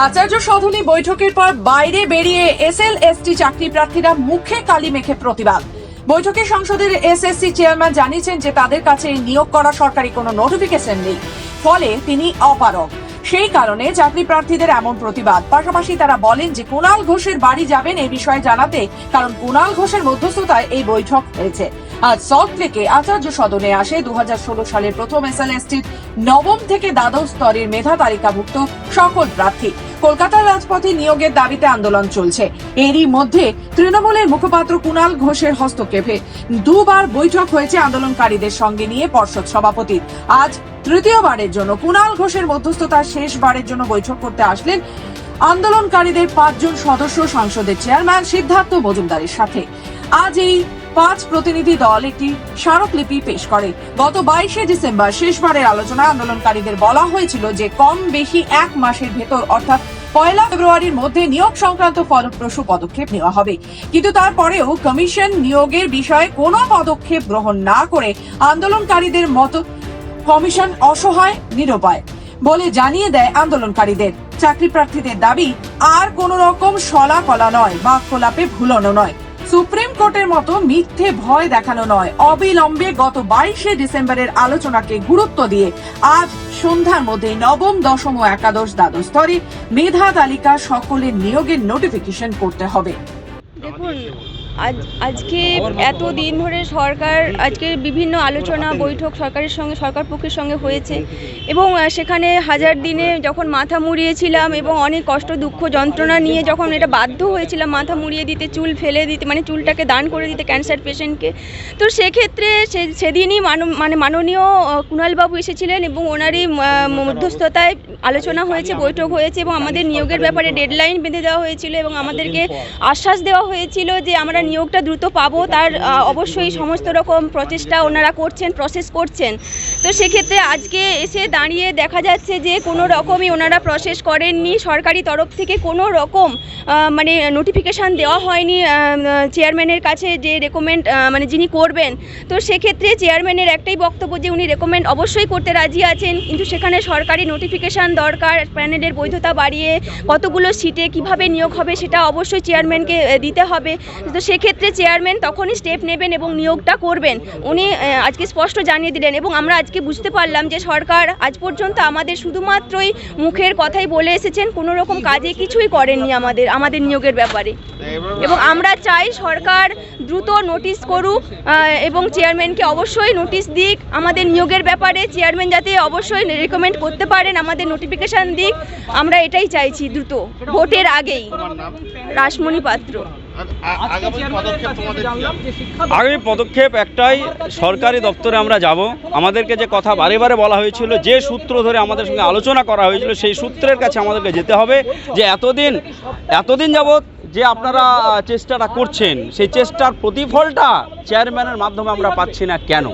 আচার্য সদনী বৈঠকের পর বাইরে বেরিয়ে এসএলএসটি চাকরি প্রার্থীরা মুখে কালি মেখে প্রতিবাদ। বৈঠকে সংসদের এসএসসি চেয়ারম্যান জানিয়েছেন যে তাদের কাছে নিয়োগ করা সরকারি কোনো নোটিফিকেশন নেই, ফলে তিনি অপারগ। সেই কারণে চাকরি প্রার্থীদের এমন প্রতিবাদ। পাশাপাশি তারা বলেন যে কুণাল ঘোষের বাড়ি যাবেন এই বিষয়ে জানাতে, কারণ কুণাল ঘোষের মধ্যস্থতায় এই বৈঠক হয়েছে। আজ সল্টলেকে আচার্য সদনে আসে 2016 সালের প্রথম এসএলএসটির নবম থেকে দ্বাদশ স্তরের মেধা তালিকাভুক্ত সকল প্রার্থী। কলকাতার রাজপথে নিয়োগের দাবিতে আন্দোলন চলছে। এরই মধ্যে তৃণমূলের মুখপাত্র কুণাল ঘোষের হস্তক্ষেপে দুবার বৈঠক হয়েছে আন্দোলনকারীদের সঙ্গে নিয়ে পর্ষদ সভাপতির। আজ তৃতীয়বারের জন্য কুণাল ঘোষের মধ্যস্থতার শেষবারের জন্য বৈঠক করতে আসলেন আন্দোলনকারীদের 5 জন সদস্য সংসদের চেয়ারম্যান সিদ্ধার্থ মজুমদারের সাথে। আজ এই 5 প্রতিনিধি দল একটি স্মারকলিপি পেশ করে। গত 22শে ডিসেম্বর শেষবারের আলোচনায় আন্দোলনকারীদের বলা হয়েছিল যে কম বেশি 1 মাসের ভেতর অর্থাৎ 1 ফেব্রুয়ারির মধ্যে নিয়োগ সংক্রান্ত ফলপ্রসূ পদক্ষেপ নেওয়া হবে। কিন্তু তারপরেও কমিশন নিয়োগের বিষয়ে কোনো পদক্ষেপ গ্রহণ না করে আন্দোলনকারীদের মতো কমিশন অসহায় নিরুপায় বলে জানিয়ে দেয় আন্দোলনকারীদের। চাকরি প্রার্থীদের দাবি আর কোন রকম সলা কলা নয় বা খোলাপে ভুলানো নয়, সুপ্রিম কোর্টের মতো মিথ্যে ভয় দেখানো নয়। অবিলম্বে গত 22শে ডিসেম্বরের আলোচনাকে গুরুত্ব দিয়ে আজ সন্ধ্যার মধ্যে নবম, দশম ও একাদশ, দ্বাদশ স্তরে মেধা তালিকা সকলের নিয়োগের নোটিফিকেশন করতে হবে। দেখুন, আজকে এত দিন ধরে সরকার আজকে বিভিন্ন আলোচনা বৈঠক সরকারের সঙ্গে সরকার পক্ষের সঙ্গে হয়েছে এবং সেখানে হাজার দিনে যখন মাথা মুড়িয়েছিলাম এবং অনেক কষ্ট দুঃখ যন্ত্রণা নিয়ে যখন এটা বাধ্য হয়েছিলাম মাথা মুড়িয়ে দিতে, চুল ফেলে দিতে, মানে চুলটাকে দান করে দিতে ক্যান্সার পেশেন্টকে, তো সেক্ষেত্রে সেদিনই মাননীয় কুণালবাবু এসেছিলেন এবং ওনারই মধ্যস্থতায় আলোচনা হয়েছে, বৈঠক হয়েছে এবং আমাদের নিয়োগের ব্যাপারে ডেডলাইন বেঁধে দেওয়া হয়েছিল এবং আমাদেরকে আশ্বাস দেওয়া হয়েছিল যে আমরা নিয়োগটা দ্রুত পাবো। তার অবশ্যই সমস্ত রকম প্রচেষ্টা ওনারা করছেন, প্রসেস করছেন। তো সেক্ষেত্রে আজকে এসে দাঁড়িয়ে দেখা যাচ্ছে যে কোনো রকমই ওনারা প্রসেস করেননি। সরকারি তরফ থেকে কোনো রকম মানে নোটিফিকেশান দেওয়া হয়নি চেয়ারম্যানের কাছে যে রেকমেন্ড মানে যিনি করবেন। তো সেক্ষেত্রে চেয়ারম্যানের একটাই বক্তব্য যে উনি রেকমেন্ড অবশ্যই করতে রাজি আছেন, কিন্তু সেখানে সরকারি নোটিফিকেশান দরকার, প্যানেলের বৈধতা বাড়িয়ে কতগুলো সিটে কিভাবে নিয়োগ হবে সেটা অবশ্যই চেয়ারম্যানকে দিতে হবে। তো সেক্ষেত্রে চেয়ারম্যান তখনই স্টেপ নেবেন এবং নিয়োগটা করবেন, উনি আজকে স্পষ্ট জানিয়ে দিলেন। এবং আমরা আজকে বুঝতে পারলাম যে সরকার আজ পর্যন্ত আমাদের শুধুমাত্রই মুখের কথাই বলে এসেছেন, কোনো রকম কাজে কিছুই করেননি আমাদের নিয়োগের ব্যাপারে। এবং আমরা চাই সরকার দ্রুত নোটিশ করুক এবং চেয়ারম্যানকে অবশ্যই নোটিশ দিক আমাদের নিয়োগের ব্যাপারে, চেয়ারম্যান যাতে অবশ্যই রেকমেন্ড করতে পারেন, আমাদের নোটিফিকেশান দিক, আমরা এটাই চাইছি দ্রুত ভোটের আগেই। রাসমণি পাত্র। আগামী পদক্ষেপ একটাই, সরকারি দপ্তরে আমরা যাব। আমাদেরকে যে কথা বারে বারে বলা হয়েছিল, যে সূত্র ধরে আমাদের সঙ্গে আলোচনা করা হয়েছিল, সেই সূত্রের কাছে আমাদেরকে যেতে হবে যে এতদিন যাবৎ যে আপনারা চেষ্টাটা করছেন সেই চেষ্টার প্রতিফলটা চেয়ারম্যানের মাধ্যমে আমরা পাচ্ছি না কেন।